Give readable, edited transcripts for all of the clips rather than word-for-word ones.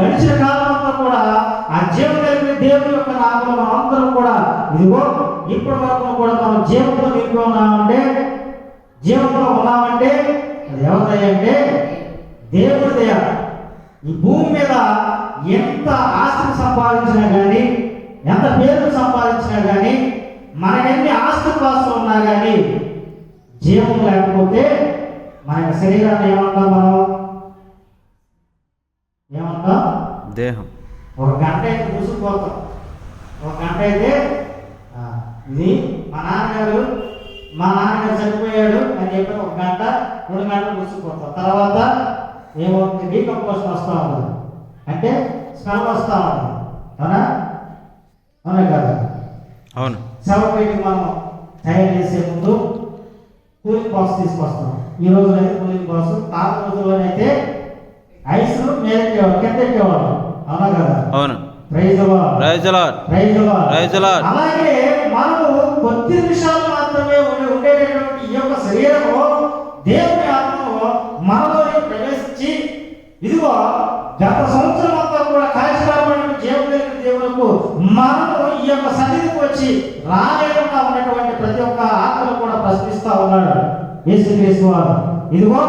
గడిచిన కాలం అంతా కూడా ఆ జీవం కలిగిన దేవుని యొక్క నామములో మనం అందరం కూడా ఇదిగో ఇప్పటి వరకు కూడా మనం జీవంతో నింపి ఉన్నామంటే, జీవంతో ఉన్నామంటే అది ఎవరిదయ్య అంటే దేవుడిదయ్య. ఈ భూమి మీద ఎంత ఆస్తిని సంపాదించినా కానీ, ఎంత పేరు సంపాదించినా కానీ, మనకెన్ని ఆస్తి పాస్తులు ఉన్నా కానీ జీవం లేకపోతే మన యొక్క శరీరాన్ని ఏమంటాం? మనం ఏమంటాం? దేహం. ఒక గంట అయితే మూసుకుపోతాం. ఒక గంట అయితే ఇది మా నాన్నగారు చనిపోయాడు అని చెప్పి ఒక గంట 2 గంటలు మూసుకుపోతాం. తర్వాత ఏమవుతుంది? డీకంపోజిషన్ వస్తూ ఉంటుంది, అంటే స్మెల్ వస్తూ ఉంటుంది. అవునా కదా? అవును. శవపేటికి మనం తయారు చేసే ముందు కూలింగ్ బాక్స్ తీసుకొస్తాం. ఈ రోజునైతే కూలింగ్ బాక్స్, పాత రోజుల్లోనైతే ఐస్ మీద కింద ఎక్కేవాళ్ళం. అవునా కదా? అవును. అలాగే మనము కొద్ది నిమిషాలు మాత్రమే ఉండేటటువంటి ఈ యొక్క శరీరము దేవుని ఆత్మలో మనలోకి ప్రవేశించి ఇదిగో గత సంవత్సరం అంతా కూడా కాల్చిరాబడిన దేవులకు మనము ఈ యొక్క సన్నిధికి వచ్చి రాలేకుండా ఉన్నటువంటి ప్రతి ఒక్క ఆత్మను కూడా ప్రశ్నిస్తా ఉన్నాడు యేసుక్రీస్తు వారు. ఇదిగో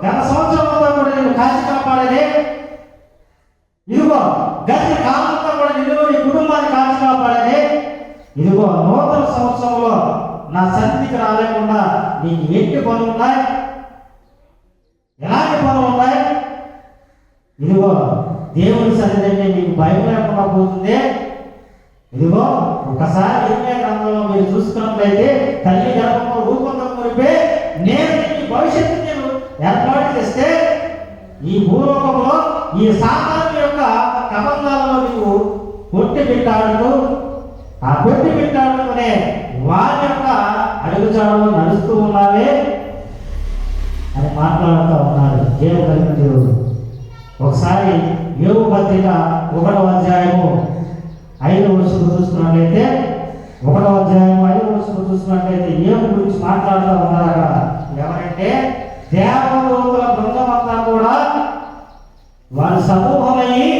గత సంవత్సరం అంతా కూడా నేను కాల్చి కాపాడేదే, ఇదిగో గత కాలంతో కూడా నిన్ను నీ కుటుంబాన్ని కాల్చి కాపాడేదే, ఇదిగో నూతన సంవత్సరంలో నా సన్నిధికి రాలేకుండా నీకు ఎట్టి పనులు ఉన్నాయి, ఎలాంటి పనులు ఉన్నాయి? ఇదిగో దేవుని సన్నిధి అంటే నీకు భయం లేకుండా పోతుంది. ఇదిగో ఒకసారి ఇర్మీయా గ్రంథంలో మీరు చూసుకున్నట్లయితే తల్లి గర్భంలో రూపంతో మునిపే నేను నీ భవిష్యత్తు నేను ఏర్పాటు చేస్తే ఈ భూలోకంలో ఈ సాతాను యొక్క కబంధాలలో నీవు కొట్టి పెట్టాడుతూ ఆ కొట్టి పెట్టాడుతూనే వారి యొక్క అడుగుజాడలో నడుస్తూ ఉన్నావే అని మాట్లాడుతూ ఉన్నాడు జీవం కలిగిన దేవుడు. ఒకసారి యోబు పత్రిక 1వ అధ్యాయము 5వ వచనం చూసుకున్నట్లయితే 1వ అధ్యాయం 5వ వచనం చూసుకున్నట్లయితే యోబు గురించి మాట్లాడుతూ ఉన్నారు కదా. ఎవరంటే దేవదూతల బృందం అంతా కూడా వారి సమూహమయ్యి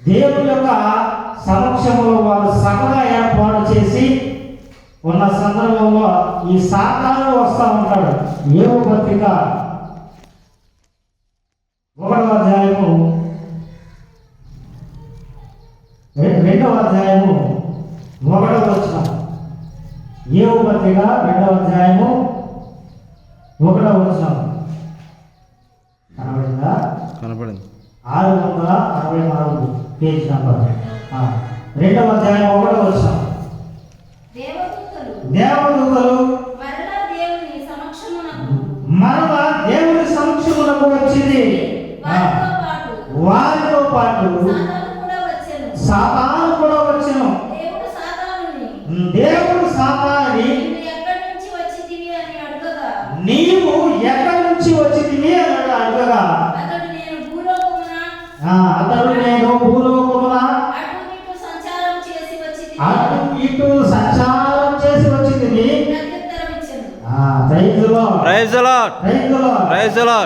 దేవుని యొక్క సమక్షంలో వారు సభగా ఏర్పాటు చేసి ఉన్న సందర్భంలో ఈ సాతాను వస్తూ ఉంటాడు. యోబు పత్రిక 1వ అధ్యాయము 2వ అధ్యాయము 1వ వచనం. యోబు పత్రిక 2వ అధ్యాయము 1వ వచనం కనబడిందా? కనబడింది. 664 పేజ్ నంబర్. 2వ అధ్యాయం 1వ వచనం. దేవదూతలు మరలా దేవుని సమక్షమునకు వచ్చింది. వారితో పాటు సాతాను కూడా వచ్చెను. దేవుడు సాతానుని నీవు ఎక్కడి నుంచి వచ్చితివి అని అడగగా అతడు నేను భూలోకమున అటు ఇటు సంచారం చేసి వచ్చితివి.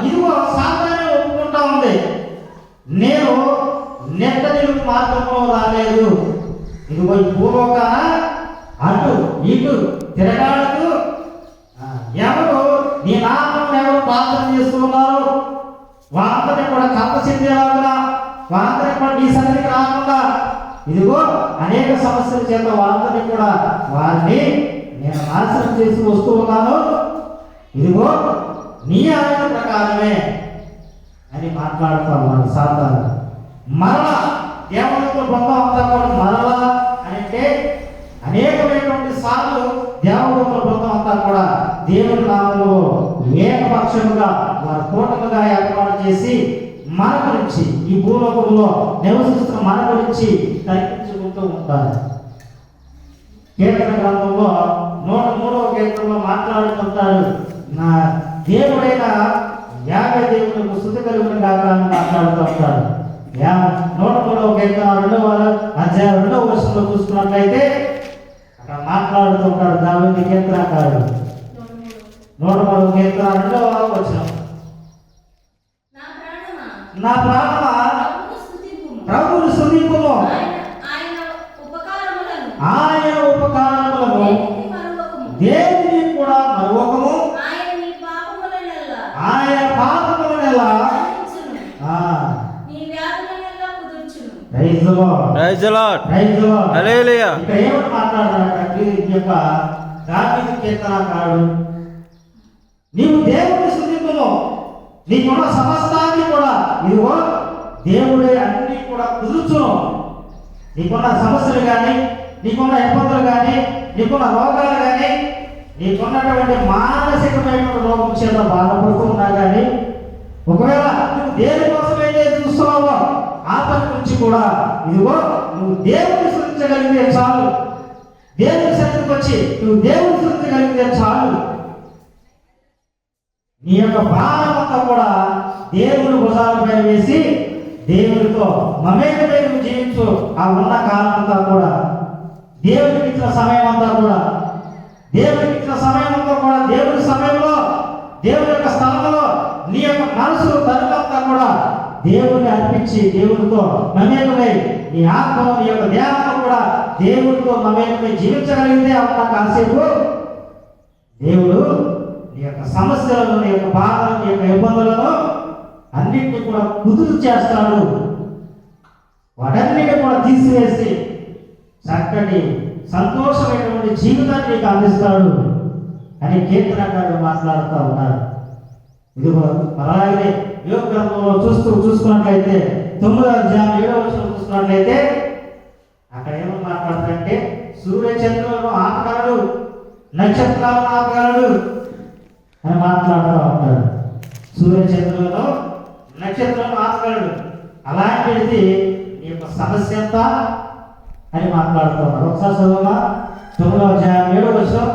ఇదిగో సాతాను ఒప్పుకుంటా ఉంది, నేను నెట్ట నిలుపు మార్గంలో రాలేదు. ఇదిగో ఈ భూలోకాన అటు ఇటు తిరగాడుతూ ఎవరు నీ నామం ఎవరు ప్రార్థన చేస్తున్నారు వాళ్ళందరినీ కూడా కప్పచెందేలాగా, వాళ్ళందరినీ కూడా నీ సన్నిధికి రాకుండా ఇదిగో అనేక సమస్యల చేత వాళ్ళందరినీ కూడా వారిని నేను నాశనం చేసి వస్తూ ఉన్నాను. ఇదిగో నీ ఆజ్ఞ ప్రకారమే అని మాట్లాడుతూ ఉన్నాడు సాతాను. మరలా దేవదూతల బృందం అంతా కూడా మరలా అంటే అనేకమైనటువంటి సార్లు దేవదూతల బృందం అంతా కూడా దేవుని నామములో ఏకపక్షముగా వారి కూటముగా ఏర్పాటు చేసి మన గురించి ఈ భూలోకంలో నివసిస్తున్న మన గురించి తర్కించుకుంటూ ఉంటారు. కీర్తన గ్రంథంలో 103వ కీర్తనలో మాట్లాడుతుంటాడు, నా దేవుడైన యాభై దేవులకు స్తుతి కలుగును గాక అని మాట్లాడుతూ ఉంటాడు. 103వ కీర్తన 2వ అధ్యాయం 2వ వచనంలో చూసుకున్నట్లయితే అక్కడ మాట్లాడుతూ ఉంటాడు దావీదు కీర్తనకారుడు. 103వ కీర్తన 2వ వచనం. నా ప్రాణమా ఆయన ఉపకారములను దేవుని కూడా మరువకము, ఆయన పాపములనెల్లా praise the lord. Praise the lord. Praise the lord. Hallelujah. ఇక్కడ ఏమని మాట్లాడుతున్నాడంటే ఈ యొక్క దావీదు కీర్తనకారుడు, నీవు దేవుని స్తుతించుము, నీకున్న సమస్తాన్ని కూడా ఇదిగో దేవుడే అన్ని కూడా కుదుర్చును. నీకున్న సమస్యలు కానీ, నీకున్న ఇబ్బందులు కానీ, నీకున్న రోగాలు కానీ, నీకున్నటువంటి మానసికమైనటువంటి రోగం చేత బాధపడుతూ ఉన్నా కానీ, ఒకవేళ నువ్వు దేనికోసమైతే చూస్తున్నావో ఆ పని నుంచి కూడా ఇదిగో నువ్వు దేవుని స్తుతించగలిగితే చాలు, దేవుని సన్నిధికి వచ్చి నువ్వు దేవుని స్తుతించగలిగితే చాలు, నీ యొక్క భారం అంతా కూడా దేవుని భుజాలపై వేసి దేవునితో మమేకమై నువ్వు జీవించు. ఆ ఉన్న కాలం అంతా కూడా దేవునికి ఇచ్చిన సమయం అంతా కూడా దేవుని సమయంలో దేవుని యొక్క స్థలంలో నీ యొక్క మనసు తరులంతా కూడా దేవుని అర్పించి దేవునితో మమేకమై నీ ఆత్మను నీ యొక్క దేహాన్ని కూడా దేవునితో మమేకమై జీవించగలిగితే ఉన్న కాసేపు దేవుడు నీ యొక్క సమస్యలను, నీ యొక్క బాధలను, నీ యొక్క ఇబ్బందులను అన్నింటినీ కూడా కుదురు చేస్తాడు. వాటన్నిటిని కూడా తీసివేసి చక్కటి సంతోషమైనటువంటి జీవితాన్ని నీకు అందిస్తాడు అని కీర్తనకారుడు మాట్లాడుతూ ఉన్నారు. ఇదిగో అలాగే యోగ గ్రంథంలో చూసుకున్నట్లయితే 9వ అధ్యాయం 7వ వచనం చూసుకున్నట్లయితే అక్కడ ఏమని మాట్లాడుతారంటే, సూర్య చంద్రులను ఆపగలడు, నక్షత్రాలను ఆపగలడు అని మాట్లాడుతూ ఉంటాడు. సూర్య చంద్రులను నక్షత్రాలను ఆపగలడు, అలాంటిది నీ యొక్క సమస్య ఎంత అని మాట్లాడుతూ ఉన్నాడు. ఒకసారి చదువుగా 9వ అధ్యాయం 7వ వచనం.